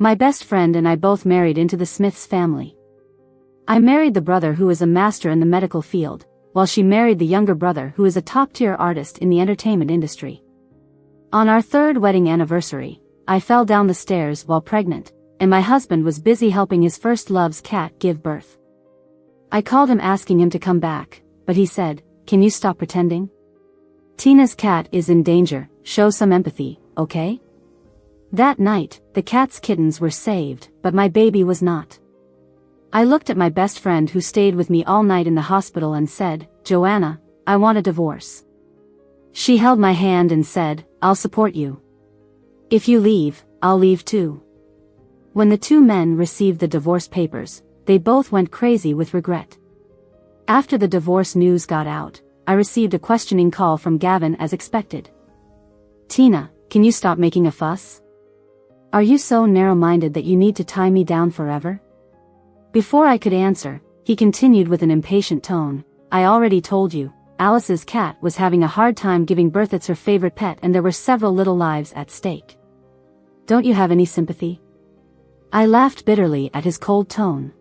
My best friend and I both married into the Smiths family. I married the brother who is a master in the medical field, while she married the younger brother who is a top-tier artist in the entertainment industry. On our third wedding anniversary, I fell down the stairs while pregnant, and my husband was busy helping his first love's cat give birth. I called him asking him to come back, but he said, "Can you stop pretending? Tina's cat is in danger, show some empathy, okay?" That night, the cat's kittens were saved, but my baby was not. I looked at my best friend who stayed with me all night in the hospital and said, "Joanna, I want a divorce." She held my hand and said, "I'll support you. If you leave, I'll leave too." When the two men received the divorce papers, they both went crazy with regret. After the divorce news got out, I received a questioning call from Gavin as expected. "Tina, can you stop making a fuss? Are you so narrow-minded that you need to tie me down forever?" Before I could answer, he continued with an impatient tone, "I already told you, Alice's cat was having a hard time giving birth. It's her favorite pet and there were several little lives at stake. Don't you have any sympathy?" I laughed bitterly at his cold tone.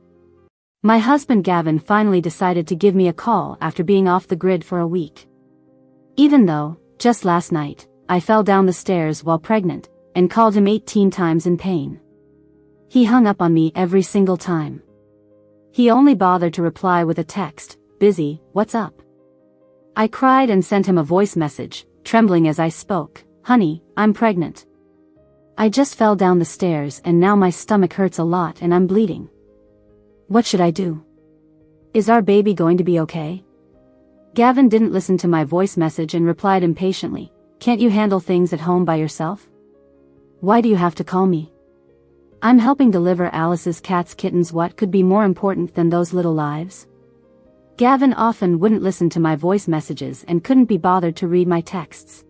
My husband Gavin finally decided to give me a call after being off the grid for a week. Even though, just last night, I fell down the stairs while pregnant, and called him 18 times in pain. He hung up on me every single time. He only bothered to reply with a text, "Busy, what's up?" I cried and sent him a voice message, trembling as I spoke, "Honey, I'm pregnant. I just fell down the stairs and now my stomach hurts a lot and I'm bleeding. What should I do? Is our baby going to be okay?" Gavin didn't listen to my voice message and replied impatiently, "Can't you handle things at home by yourself? Why do you have to call me? I'm helping deliver Alice's cat's kittens. What could be more important than those little lives?" Gavin often wouldn't listen to my voice messages and couldn't be bothered to read my texts.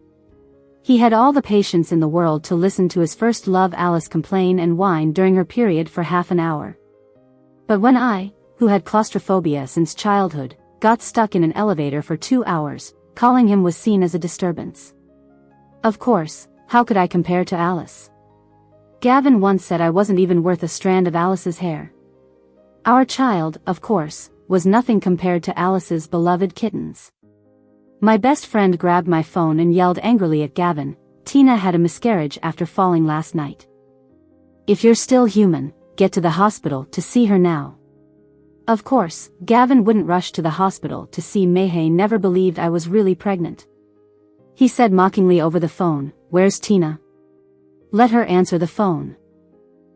He had all the patience in the world to listen to his first love Alice complain and whine during her period for half an hour. But when I, who had claustrophobia since childhood, got stuck in an elevator for 2 hours, calling him was seen as a disturbance. Of course, how could I compare to Alice? Gavin once said I wasn't even worth a strand of Alice's hair. Our child, of course, was nothing compared to Alice's beloved kittens. My best friend grabbed my phone and yelled angrily at Gavin, "Tina had a miscarriage after falling last night. If you're still human, get to the hospital to see her now." Of course, Gavin wouldn't rush to the hospital to see Mayhay. Never believed I was really pregnant. He said mockingly over the phone, "Where's Tina? Let her answer the phone.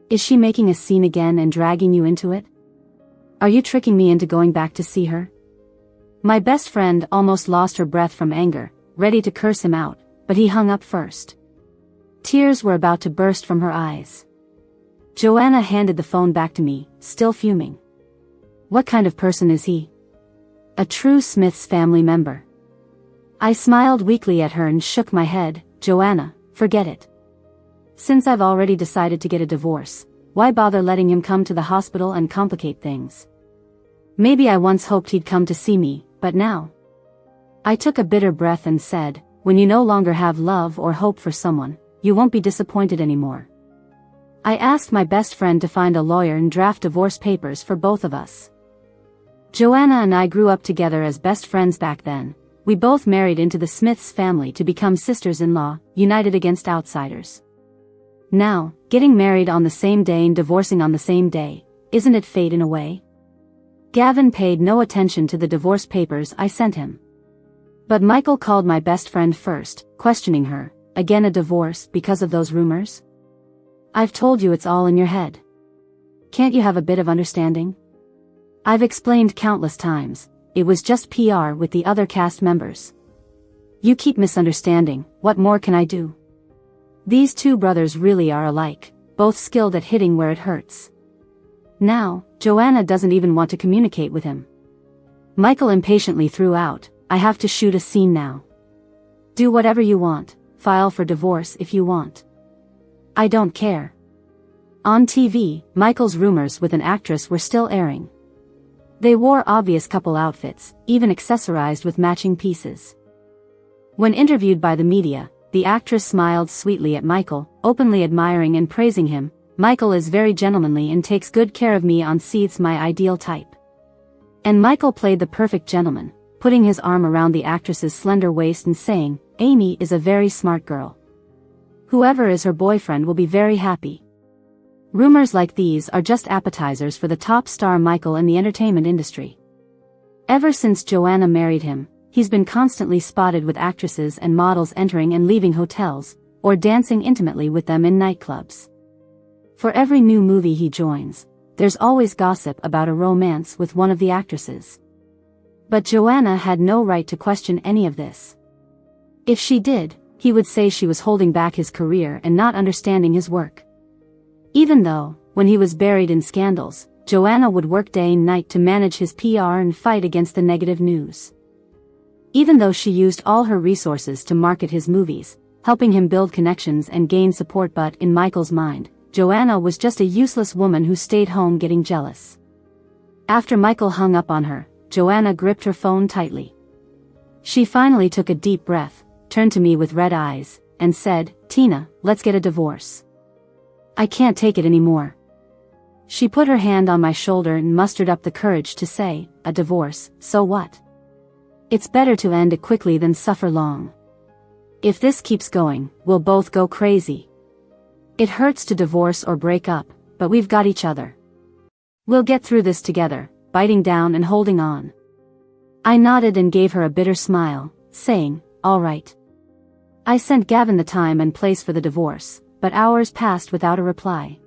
Is she making a scene again and dragging you into it? Are you tricking me into going back to see her?" My best friend almost lost her breath from anger, ready to curse him out, but he hung up first. Tears were about to burst from her eyes. Joanna handed the phone back to me, still fuming. What kind of person is he? A true Smiths family member. I smiled weakly at her and shook my head. "Joanna, forget it. Since I've already decided to get a divorce, why bother letting him come to the hospital and complicate things? Maybe I once hoped he'd come to see me, but now." I took a bitter breath and said, "When you no longer have love or hope for someone, you won't be disappointed anymore." I asked my best friend to find a lawyer and draft divorce papers for both of us. Joanna and I grew up together as best friends back then. We both married into the Smiths family to become sisters-in-law, united against outsiders. Now, getting married on the same day and divorcing on the same day, isn't it fate in a way? Gavin paid no attention to the divorce papers I sent him. But Michael called my best friend first, questioning her, "Again a divorce because of those rumors? I've told you it's all in your head. Can't you have a bit of understanding? I've explained countless times, it was just PR with the other cast members. You keep misunderstanding, what more can I do? These two brothers really are alike, both skilled at hitting where it hurts." Now, Joanna doesn't even want to communicate with him. Michael impatiently threw out, "I have to shoot a scene now. Do whatever you want, file for divorce if you want. I don't care." On TV, Michael's rumors with an actress were still airing. They wore obvious couple outfits, even accessorized with matching pieces. When interviewed by the media, the actress smiled sweetly at Michael, openly admiring and praising him, Michael is very gentlemanly and takes good care of me on Seeth's my ideal type. And Michael played the perfect gentleman, putting his arm around the actress's slender waist and saying, Amy is a very smart girl. Whoever is her boyfriend will be very happy. Rumors like these are just appetizers for the top star Michael in the entertainment industry. Ever since Joanna married him, he's been constantly spotted with actresses and models entering and leaving hotels, or dancing intimately with them in nightclubs. For every new movie he joins, there's always gossip about a romance with one of the actresses. But Joanna had no right to question any of this. If she did, he would say she was holding back his career and not understanding his work. Even though, when he was buried in scandals, Joanna would work day and night to manage his PR and fight against the negative news. Even though she used all her resources to market his movies, helping him build connections and gain support, but in Michael's mind, Joanna was just a useless woman who stayed home getting jealous. After Michael hung up on her, Joanna gripped her phone tightly. She finally took a deep breath, turned to me with red eyes, and said, Tina, let's get a divorce. I can't take it anymore. She put her hand on my shoulder and mustered up the courage to say, a divorce, so what? It's better to end it quickly than suffer long. If this keeps going, we'll both go crazy. It hurts to divorce or break up, but we've got each other. We'll get through this together, biting down and holding on. I nodded and gave her a bitter smile, saying, all right. I sent Gavin the time and place for the divorce, but hours passed without a reply.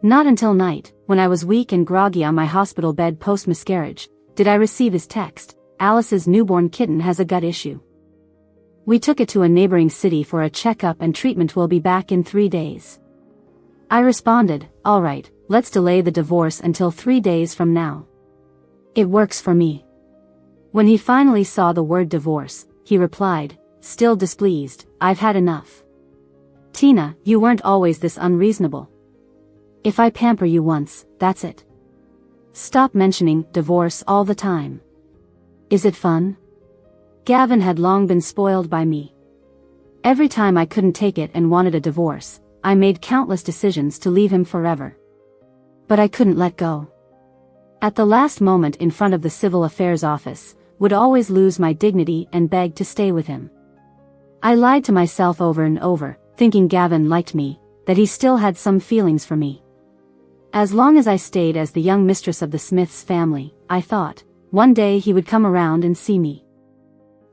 Not until night, when I was weak and groggy on my hospital bed post-miscarriage, did I receive his text, Alice's newborn kitten has a gut issue. We took it to a neighboring city for a checkup and treatment will be back in 3 days. I responded, all right, let's delay the divorce until 3 days from now. It works for me. When he finally saw the word divorce, he replied, still displeased, I've had enough. Tina, you weren't always this unreasonable. If I pamper you once, that's it. Stop mentioning divorce all the time. Is it fun? Gavin had long been spoiled by me. Every time I couldn't take it and wanted a divorce, I made countless decisions to leave him forever. But I couldn't let go. At the last moment in front of the civil affairs office, would always lose my dignity and beg to stay with him. I lied to myself over and over, thinking Gavin liked me, that he still had some feelings for me. As long as I stayed as the young mistress of the Smiths family, I thought, one day he would come around and see me.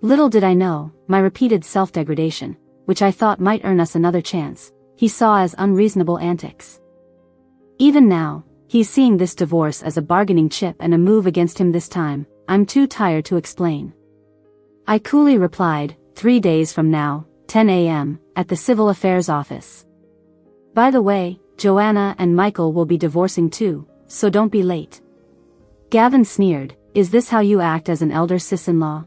Little did I know, my repeated self-degradation, which I thought might earn us another chance, he saw as unreasonable antics. Even now, he's seeing this divorce as a bargaining chip and a move against him this time, I'm too tired to explain. I coolly replied, 3 days from now, 10 a.m., at the civil affairs office. By the way, Joanna and Michael will be divorcing too, so don't be late. Gavin sneered, is this how you act as an elder sis-in-law?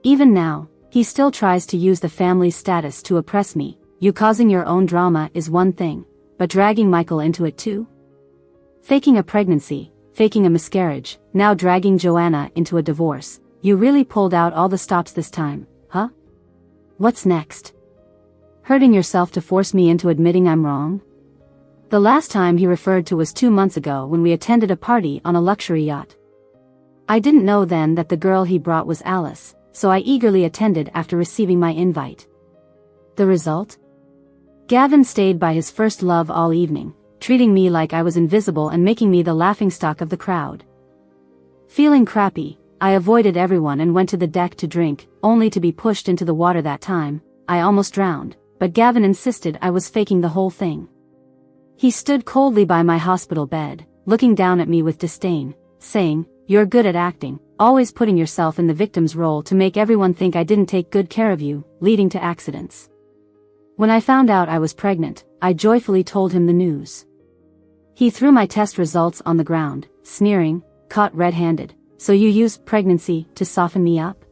Even now, he still tries to use the family's status to oppress me. You causing your own drama is one thing, but dragging Michael into it too? Faking a pregnancy, faking a miscarriage, now dragging Joanna into a divorce. You really pulled out all the stops this time, huh? What's next? Hurting yourself to force me into admitting I'm wrong? The last time he referred to was 2 months ago when we attended a party on a luxury yacht. I didn't know then that the girl he brought was Alice, so I eagerly attended after receiving my invite. The result? Gavin stayed by his first love all evening, treating me like I was invisible and making me the laughingstock of the crowd. Feeling crappy, I avoided everyone and went to the deck to drink, only to be pushed into the water that time. I almost drowned, but Gavin insisted I was faking the whole thing. He stood coldly by my hospital bed, looking down at me with disdain, saying, you're good at acting, always putting yourself in the victim's role to make everyone think I didn't take good care of you, leading to accidents. When I found out I was pregnant, I joyfully told him the news. He threw my test results on the ground, sneering, caught red-handed, so you used pregnancy to soften me up?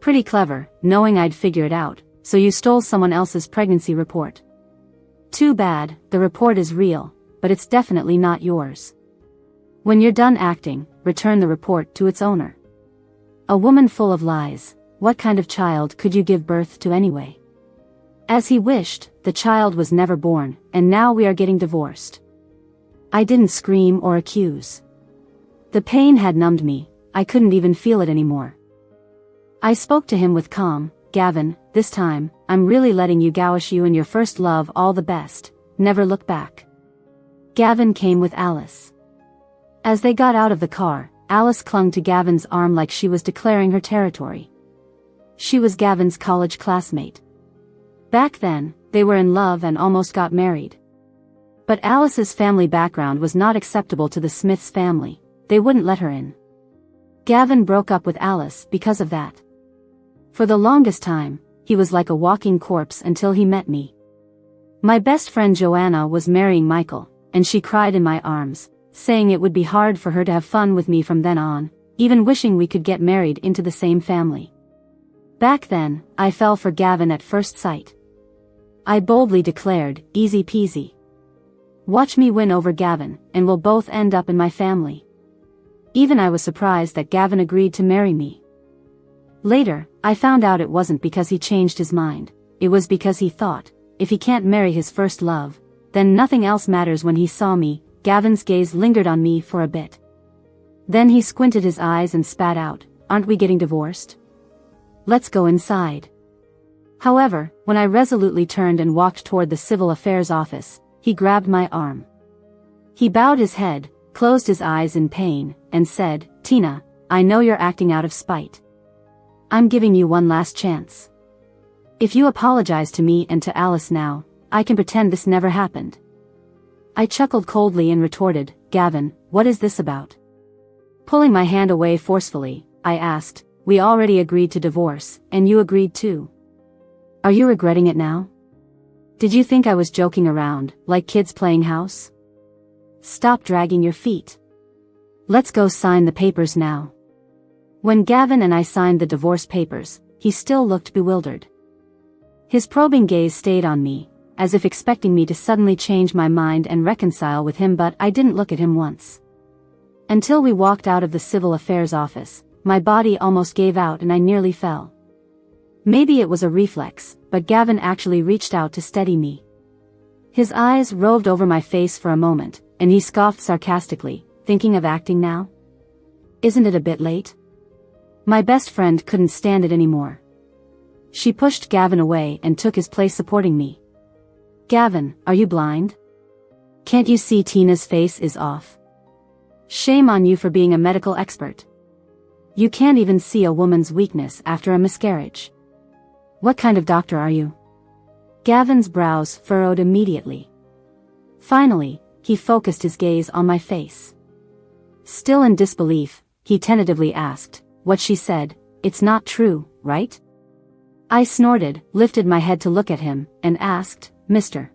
Pretty clever, knowing I'd figure it out, so you stole someone else's pregnancy report. Too bad, the report is real, but it's definitely not yours. When you're done acting, return the report to its owner. A woman full of lies, what kind of child could you give birth to anyway? As he wished, the child was never born, and now we are getting divorced. I didn't scream or accuse. The pain had numbed me, I couldn't even feel it anymore. I spoke to him with calm. Gavin, this time, I'm really letting you wish you and your first love all the best, never look back. Gavin came with Alice. As they got out of the car, Alice clung to Gavin's arm like she was declaring her territory. She was Gavin's college classmate. Back then, they were in love and almost got married. But Alice's family background was not acceptable to the Smiths family, they wouldn't let her in. Gavin broke up with Alice because of that. For the longest time, he was like a walking corpse until he met me. My best friend Joanna was marrying Michael, and she cried in my arms, saying it would be hard for her to have fun with me from then on, even wishing we could get married into the same family. Back then, I fell for Gavin at first sight. I boldly declared, easy peasy. Watch me win over Gavin, and we'll both end up in my family. Even I was surprised that Gavin agreed to marry me. Later, I found out it wasn't because he changed his mind, it was because he thought, if he can't marry his first love, then nothing else matters. When he saw me, Gavin's gaze lingered on me for a bit. Then he squinted his eyes and spat out, aren't we getting divorced? Let's go inside. However, when I resolutely turned and walked toward the civil affairs office, he grabbed my arm. He bowed his head, closed his eyes in pain, and said, Tina, I know you're acting out of spite. I'm giving you one last chance. If you apologize to me and to Alice now, I can pretend this never happened. I chuckled coldly and retorted, Gavin, what is this about? Pulling my hand away forcefully, I asked, we already agreed to divorce, and you agreed too. Are you regretting it now? Did you think I was joking around, like kids playing house? Stop dragging your feet. Let's go sign the papers now. When Gavin and I signed the divorce papers, he still looked bewildered. His probing gaze stayed on me, as if expecting me to suddenly change my mind and reconcile with him, but I didn't look at him once. Until we walked out of the civil affairs office, my body almost gave out and I nearly fell. Maybe it was a reflex, but Gavin actually reached out to steady me. His eyes roved over my face for a moment, and he scoffed sarcastically, thinking of acting now? Isn't it a bit late? My best friend couldn't stand it anymore. She pushed Gavin away and took his place supporting me. Gavin, are you blind? Can't you see Tina's face is off? Shame on you for being a medical expert. You can't even see a woman's weakness after a miscarriage. What kind of doctor are you? Gavin's brows furrowed immediately. Finally, he focused his gaze on my face. Still in disbelief, he tentatively asked, what she said, it's not true, right? I snorted, lifted my head to look at him, and asked, Mr.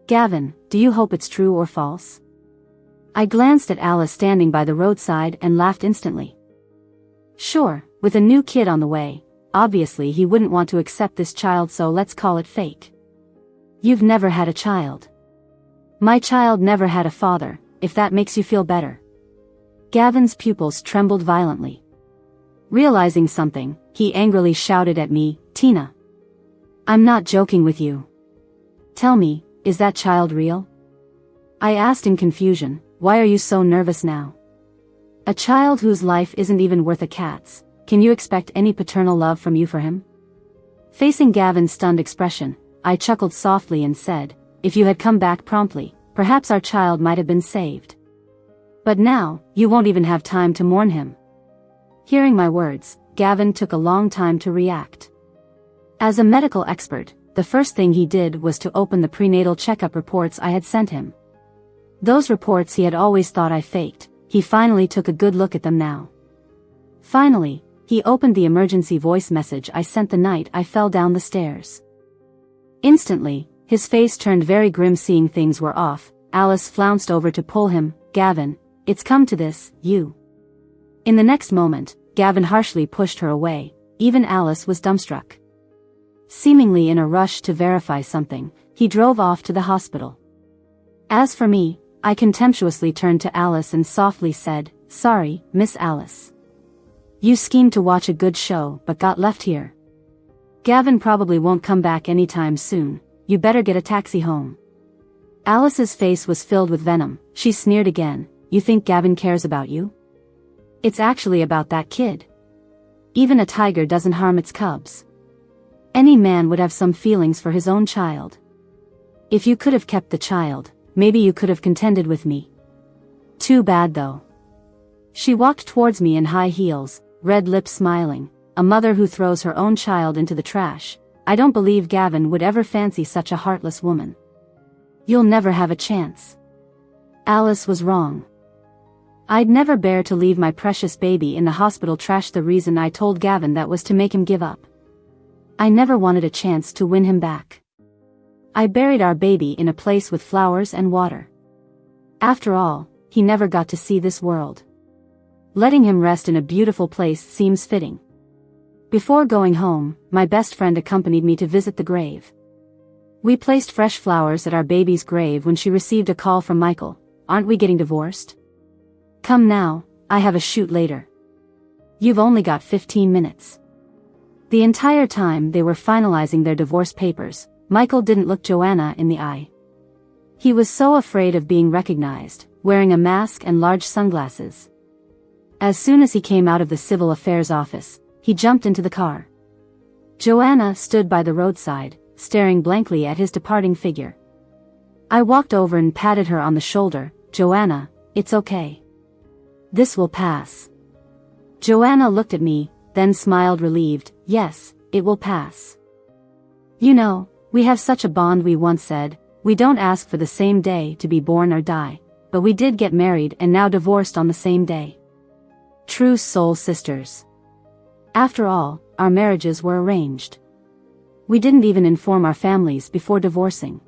Gavin, do you hope it's true or false? I glanced at Alice standing by the roadside and laughed instantly. Sure, with a new kid on the way, obviously he wouldn't want to accept this child, so let's call it fake. You've never had a child. My child never had a father, if that makes you feel better. Gavin's pupils trembled violently. Realizing something, he angrily shouted at me, Tina. I'm not joking with you. Tell me, is that child real? I asked in confusion, why are you so nervous now? A child whose life isn't even worth a cat's, can you expect any paternal love from you for him? Facing Gavin's stunned expression, I chuckled softly and said, if you had come back promptly, perhaps our child might have been saved. But now, you won't even have time to mourn him. Hearing my words, Gavin took a long time to react. As a medical expert, the first thing he did was to open the prenatal checkup reports I had sent him. Those reports he had always thought I faked, he finally took a good look at them now. Finally, he opened the emergency voice message I sent the night I fell down the stairs. Instantly, his face turned very grim. Seeing things were off, Alice flounced over to pull him, Gavin, it's come to this, you. In the next moment, Gavin harshly pushed her away, even Alice was dumbstruck. Seemingly in a rush to verify something, he drove off to the hospital. As for me, I contemptuously turned to Alice and softly said, sorry, Miss Alice. You schemed to watch a good show but got left here. Gavin probably won't come back anytime soon, you better get a taxi home. Alice's face was filled with venom. She sneered again. You think Gavin cares about you? It's actually about that kid. Even a tiger doesn't harm its cubs. Any man would have some feelings for his own child. If you could have kept the child, maybe you could have contended with me. Too bad though. She walked towards me in high heels, red lips smiling, a mother who throws her own child into the trash. I don't believe Gavin would ever fancy such a heartless woman. You'll never have a chance. Alice was wrong. I'd never bear to leave my precious baby in the hospital trash. The reason I told Gavin that was to make him give up. I never wanted a chance to win him back. I buried our baby in a place with flowers and water. After all, he never got to see this world. Letting him rest in a beautiful place seems fitting. Before going home, my best friend accompanied me to visit the grave. We placed fresh flowers at our baby's grave when she received a call from Michael. Aren't we getting divorced? Come now, I have a shoot later. You've only got 15 minutes. The entire time they were finalizing their divorce papers, Michael didn't look Joanna in the eye. He was so afraid of being recognized, wearing a mask and large sunglasses. As soon as he came out of the civil affairs office, he jumped into the car. Joanna stood by the roadside, staring blankly at his departing figure. I walked over and patted her on the shoulder. Joanna, it's okay. This will pass. Joanna looked at me, then smiled relieved. Yes, it will pass. You know, we have such a bond. We once said, we don't ask for the same day to be born or die, but we did get married and now divorced on the same day. True soul sisters. After all, our marriages were arranged. We didn't even inform our families before divorcing.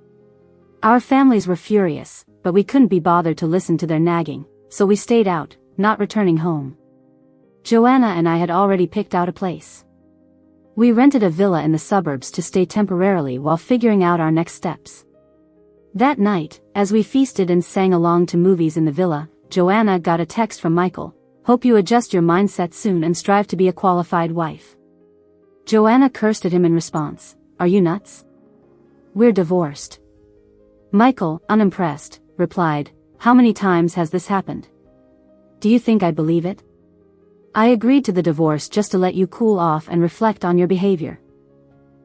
Our families were furious, but we couldn't be bothered to listen to their nagging, so we stayed out, not returning home. Joanna and I had already picked out a place. We rented a villa in the suburbs to stay temporarily while figuring out our next steps. That night, as we feasted and sang along to movies in the villa, Joanna got a text from Michael. Hope you adjust your mindset soon and strive to be a qualified wife. Joanna cursed at him in response. Are you nuts? We're divorced. Michael, unimpressed, replied, how many times has this happened? Do you think I believe it? I agreed to the divorce just to let you cool off and reflect on your behavior.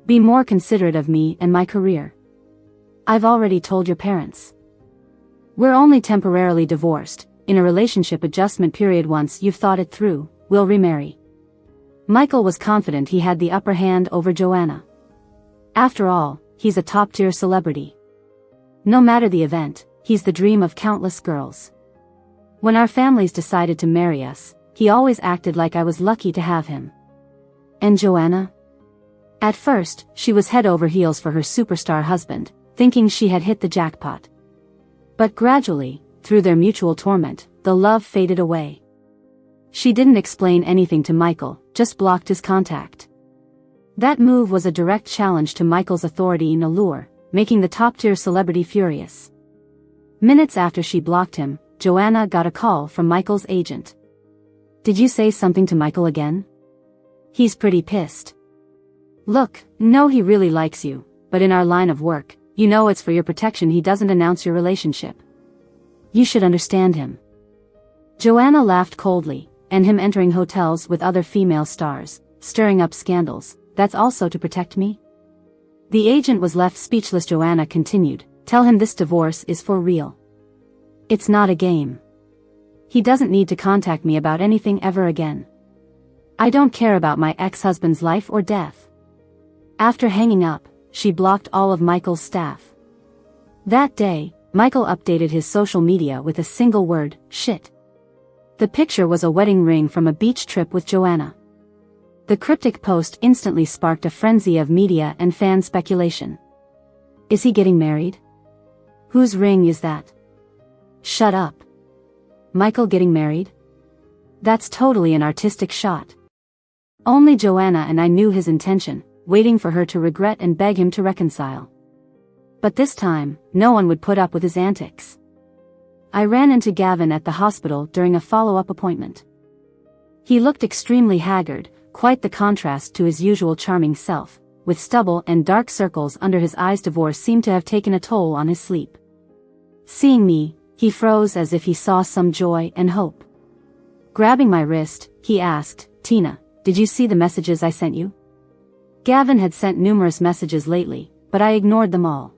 Be more considerate of me and my career. I've already told your parents. We're only temporarily divorced, in a relationship adjustment period. Once you've thought it through, we'll remarry. Michael was confident he had the upper hand over Joanna. After all, he's a top-tier celebrity. No matter the event, he's the dream of countless girls. When our families decided to marry us, he always acted like I was lucky to have him. And Joanna? At first, she was head over heels for her superstar husband, thinking she had hit the jackpot. But gradually, through their mutual torment, the love faded away. She didn't explain anything to Michael, just blocked his contact. That move was a direct challenge to Michael's authority and allure, making the top-tier celebrity furious. Minutes after she blocked him, Joanna got a call from Michael's agent. Did you say something to Michael again? He's pretty pissed. Look, no, he really likes you, but in our line of work, you know it's for your protection he doesn't announce your relationship. You should understand him. Joanna laughed coldly, and him entering hotels with other female stars, stirring up scandals, that's also to protect me? The agent was left speechless. Joanna continued, tell him this divorce is for real. It's not a game. He doesn't need to contact me about anything ever again. I don't care about my ex-husband's life or death. After hanging up, she blocked all of Michael's staff. That day, Michael updated his social media with a single word, shit. The picture was a wedding ring from a beach trip with Joanna. The cryptic post instantly sparked a frenzy of media and fan speculation. Is he getting married? Whose ring is that? Shut up. Michael getting married? That's totally an artistic shot. Only Joanna and I knew his intention, waiting for her to regret and beg him to reconcile. But this time, no one would put up with his antics. I ran into Gavin at the hospital during a follow-up appointment. He looked extremely haggard, quite the contrast to his usual charming self, with stubble and dark circles under his eyes. Divorce seemed to have taken a toll on his sleep. Seeing me, he froze as if he saw some joy and hope. Grabbing my wrist, he asked, "Tina, did you see the messages I sent you?" Gavin had sent numerous messages lately, but I ignored them all.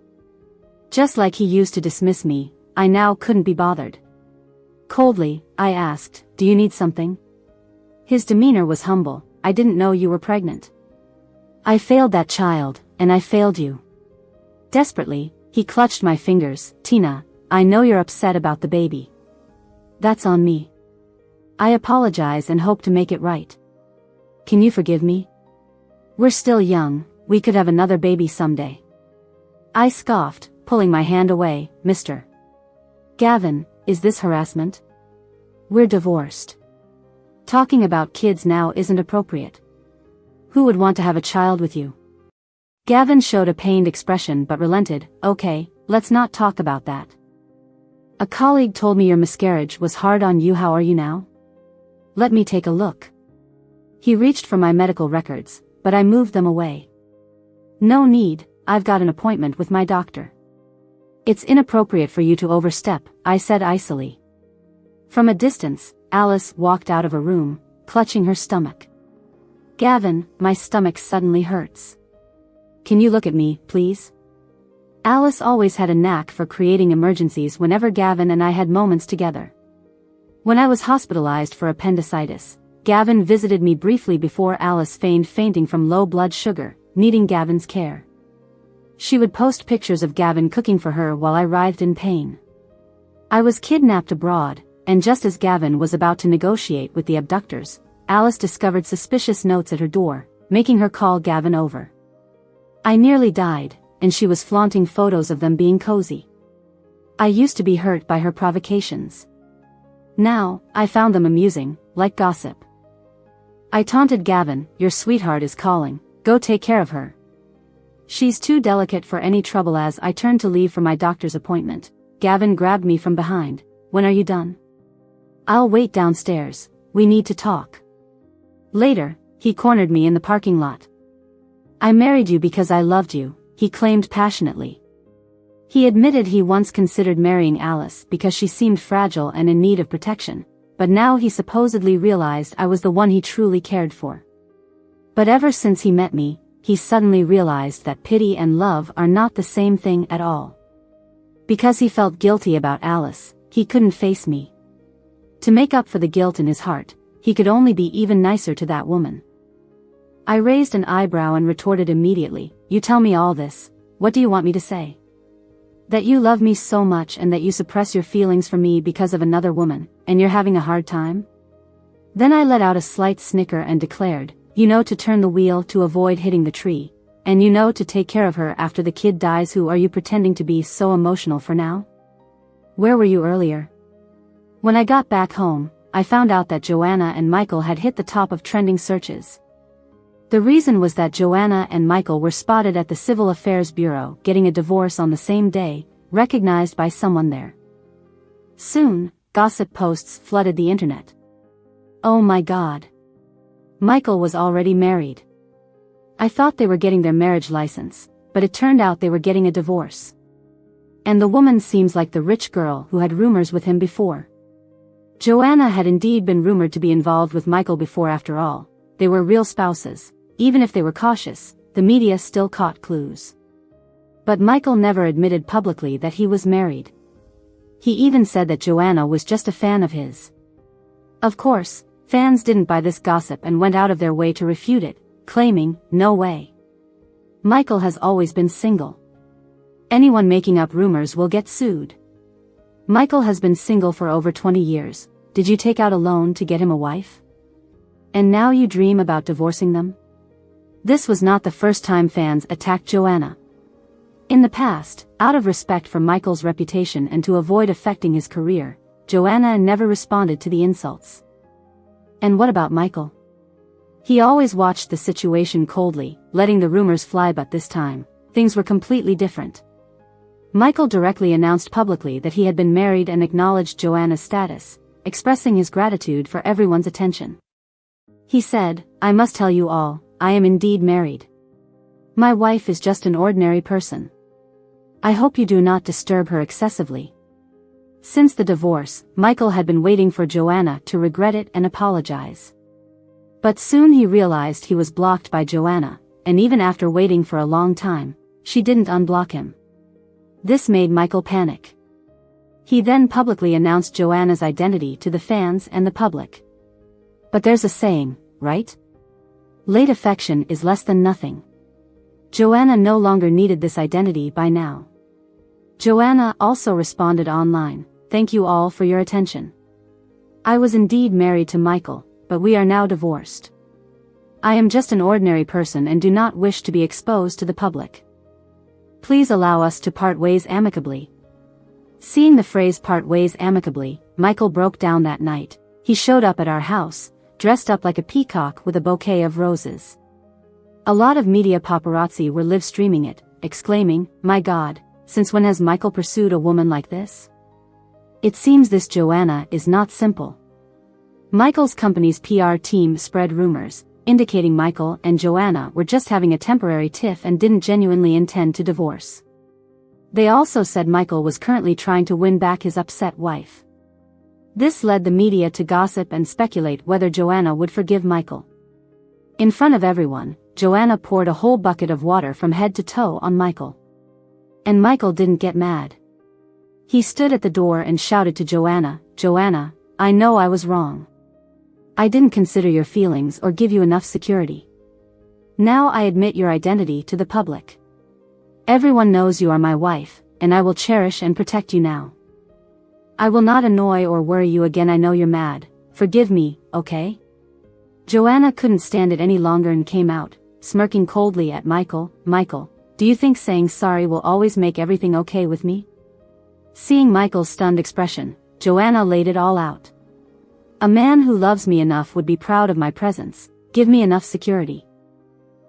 Just like he used to dismiss me, I now couldn't be bothered. Coldly, I asked, "Do you need something?" His demeanor was humble. "I didn't know you were pregnant." "I failed that child, and I failed you." Desperately, he clutched my fingers. "Tina, I know you're upset about the baby. That's on me. I apologize and hope to make it right. Can you forgive me? We're still young, we could have another baby someday." I scoffed, pulling my hand away. "Mr. Gavin, is this harassment? We're divorced. Talking about kids now isn't appropriate. Who would want to have a child with you?" Gavin showed a pained expression but relented. "Okay, let's not talk about that. A colleague told me your miscarriage was hard on you. How are you now? Let me take a look." He reached for my medical records, but I moved them away. "No need, I've got an appointment with my doctor." "It's inappropriate for you to overstep," I said icily. From a distance, Alice walked out of a room, clutching her stomach. "Gavin, my stomach suddenly hurts. Can you look at me, please?" Alice always had a knack for creating emergencies whenever Gavin and I had moments together. When I was hospitalized for appendicitis, Gavin visited me briefly before Alice feigned fainting from low blood sugar, needing Gavin's care. She would post pictures of Gavin cooking for her while I writhed in pain. I was kidnapped abroad, and just as Gavin was about to negotiate with the abductors, Alice discovered suspicious notes at her door, making her call Gavin over. I nearly died, and she was flaunting photos of them being cozy. I used to be hurt by her provocations. Now, I found them amusing, like gossip. I taunted Gavin, "Your sweetheart is calling, go take care of her. She's too delicate for any trouble." As I turned to leave for my doctor's appointment, Gavin grabbed me from behind. "When are you done?" "I'll wait downstairs, we need to talk." Later, he cornered me in the parking lot. "I married you because I loved you," he claimed passionately. He admitted he once considered marrying Alice because she seemed fragile and in need of protection, but now he supposedly realized I was the one he truly cared for. But ever since he met me, he suddenly realized that pity and love are not the same thing at all. Because he felt guilty about Alice, he couldn't face me. To make up for the guilt in his heart, he could only be even nicer to that woman. I raised an eyebrow and retorted immediately, "You tell me all this, what do you want me to say? That you love me so much and that you suppress your feelings for me because of another woman, and you're having a hard time?" Then I let out a slight snicker and declared, "You know to turn the wheel to avoid hitting the tree, and you know to take care of her after the kid dies. Who are you pretending to be so emotional for now? Where were you earlier?" When I got back home, I found out that Joanna and Michael had hit the top of trending searches. The reason was that Joanna and Michael were spotted at the Civil Affairs Bureau getting a divorce on the same day, recognized by someone there. Soon, gossip posts flooded the internet. Oh my God. Michael was already married. I thought they were getting their marriage license, but it turned out they were getting a divorce. And the woman seems like the rich girl who had rumors with him before. Joanna had indeed been rumored to be involved with Michael before. After all, they were real spouses. Even if they were cautious, the media still caught clues. But Michael never admitted publicly that he was married. He even said that Joanna was just a fan of his. Of course, fans didn't buy this gossip and went out of their way to refute it, claiming, "No way. Michael has always been single. Anyone making up rumors will get sued. Michael has been single for over 20 years. Did you take out a loan to get him a wife? And now you dream about divorcing them?" This was not the first time fans attacked Joanna. In the past, out of respect for Michael's reputation and to avoid affecting his career, Joanna never responded to the insults. And what about Michael? He always watched the situation coldly, letting the rumors fly, but this time, things were completely different. Michael directly announced publicly that he had been married and acknowledged Joanna's status, expressing his gratitude for everyone's attention. He said, "I must tell you all, I am indeed married. My wife is just an ordinary person. I hope you do not disturb her excessively." Since the divorce, Michael had been waiting for Joanna to regret it and apologize. But soon he realized he was blocked by Joanna, and even after waiting for a long time, she didn't unblock him. This made Michael panic. He then publicly announced Joanna's identity to the fans and the public. But there's a saying, right? Late affection is less than nothing. Joanna no longer needed this identity by now. Joanna also responded online, "Thank you all for your attention. I was indeed married to Michael, but we are now divorced. I am just an ordinary person and do not wish to be exposed to the public. Please allow us to part ways amicably." Seeing the phrase "part ways amicably," Michael broke down that night. He showed up at our house, dressed up like a peacock with a bouquet of roses. A lot of media paparazzi were live streaming it, exclaiming, "My God, since when has Michael pursued a woman like this? It seems this Joanna is not simple." Michael's company's PR team spread rumors, indicating Michael and Joanna were just having a temporary tiff and didn't genuinely intend to divorce. They also said Michael was currently trying to win back his upset wife. This led the media to gossip and speculate whether Joanna would forgive Michael. In front of everyone, Joanna poured a whole bucket of water from head to toe on Michael. And Michael didn't get mad. He stood at the door and shouted to Joanna, "Joanna, I know I was wrong. I didn't consider your feelings or give you enough security. Now I admit your identity to the public. Everyone knows you are my wife, and I will cherish and protect you now. I will not annoy or worry you again. I know you're mad. Forgive me, okay?" Joanna couldn't stand it any longer and came out, smirking coldly at Michael. "Michael, do you think saying sorry will always make everything okay with me?" Seeing Michael's stunned expression, Joanna laid it all out. "A man who loves me enough would be proud of my presence, give me enough security.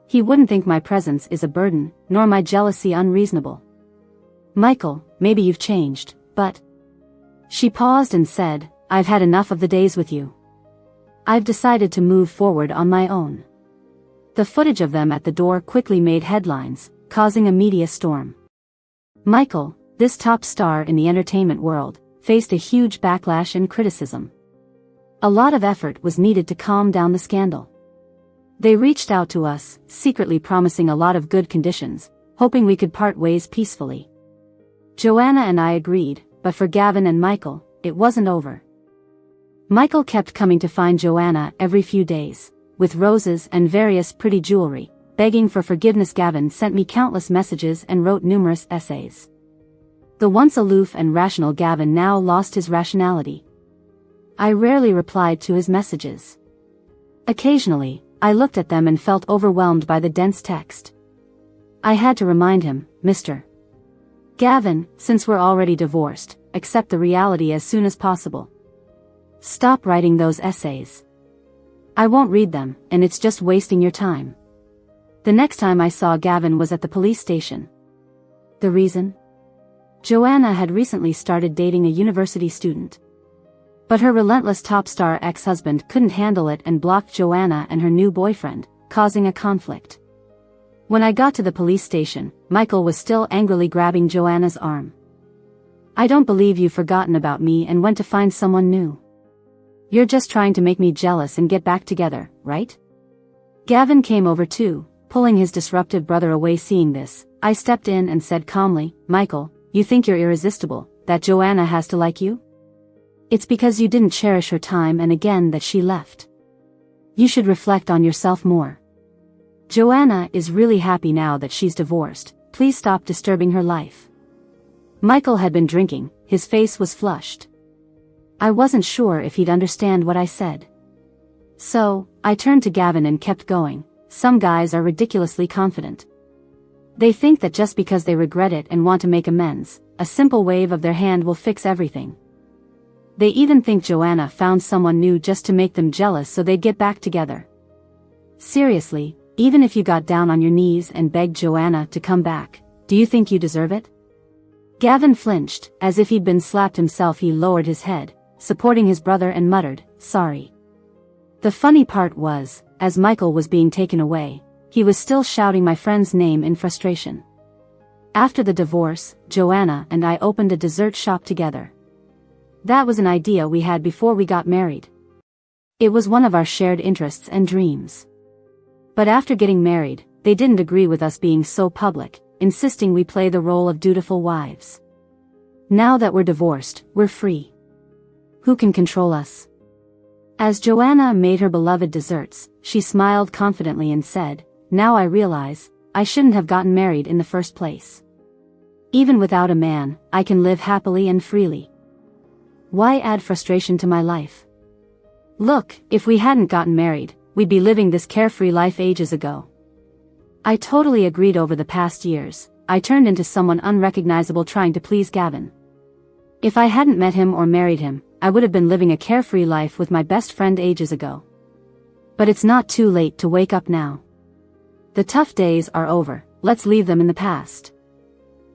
He wouldn't think my presence is a burden, nor my jealousy unreasonable. Michael, maybe you've changed, but..." She paused and said, "I've had enough of the days with you. I've decided to move forward on my own." The footage of them at the door quickly made headlines, causing a media storm. Michael, this top star in the entertainment world, faced a huge backlash and criticism. A lot of effort was needed to calm down the scandal. They reached out to us, secretly promising a lot of good conditions, hoping we could part ways peacefully. Joanna and I agreed, but for Gavin and Michael, it wasn't over. Michael kept coming to find Joanna every few days, with roses and various pretty jewelry, begging for forgiveness. Gavin sent me countless messages and wrote numerous essays. The once aloof and rational Gavin now lost his rationality. I rarely replied to his messages. Occasionally, I looked at them and felt overwhelmed by the dense text. I had to remind him, "Mr. Gavin, since we're already divorced, accept the reality as soon as possible. Stop writing those essays. I won't read them, and it's just wasting your time." The next time I saw Gavin was at the police station. The reason? Joanna had recently started dating a university student. But her relentless top star ex-husband couldn't handle it and blocked Joanna and her new boyfriend, causing a conflict. When I got to the police station, Michael was still angrily grabbing Joanna's arm. "I don't believe you've forgotten about me and went to find someone new. You're just trying to make me jealous and get back together, right?" Gavin came over too, pulling his disruptive brother away. Seeing this, I stepped in and said calmly, "Michael, you think you're irresistible, that Joanna has to like you? It's because you didn't cherish her time and again that she left. You should reflect on yourself more. Joanna is really happy now that she's divorced. Please stop disturbing her life." Michael had been drinking, his face was flushed. I wasn't sure if he'd understand what I said. So, I turned to Gavin and kept going. "Some guys are ridiculously confident. They think that just because they regret it and want to make amends, a simple wave of their hand will fix everything. They even think Joanna found someone new just to make them jealous so they'd get back together. Seriously, even if you got down on your knees and begged Joanna to come back, do you think you deserve it?" Gavin flinched, as if he'd been slapped himself. He lowered his head, supporting his brother, and muttered, "Sorry." The funny part was, as Michael was being taken away, he was still shouting my friend's name in frustration. After the divorce, Joanna and I opened a dessert shop together. That was an idea we had before we got married. It was one of our shared interests and dreams. But after getting married, they didn't agree with us being so public, insisting we play the role of dutiful wives. Now that we're divorced, we're free. Who can control us? As Joanna made her beloved desserts, she smiled confidently and said, "Now I realize, I shouldn't have gotten married in the first place. Even without a man, I can live happily and freely. Why add frustration to my life? Look, if we hadn't gotten married, we'd be living this carefree life ages ago." I totally agreed. Over the past years, I turned into someone unrecognizable trying to please Gavin. If I hadn't met him or married him, I would have been living a carefree life with my best friend ages ago. But it's not too late to wake up now. The tough days are over, let's leave them in the past.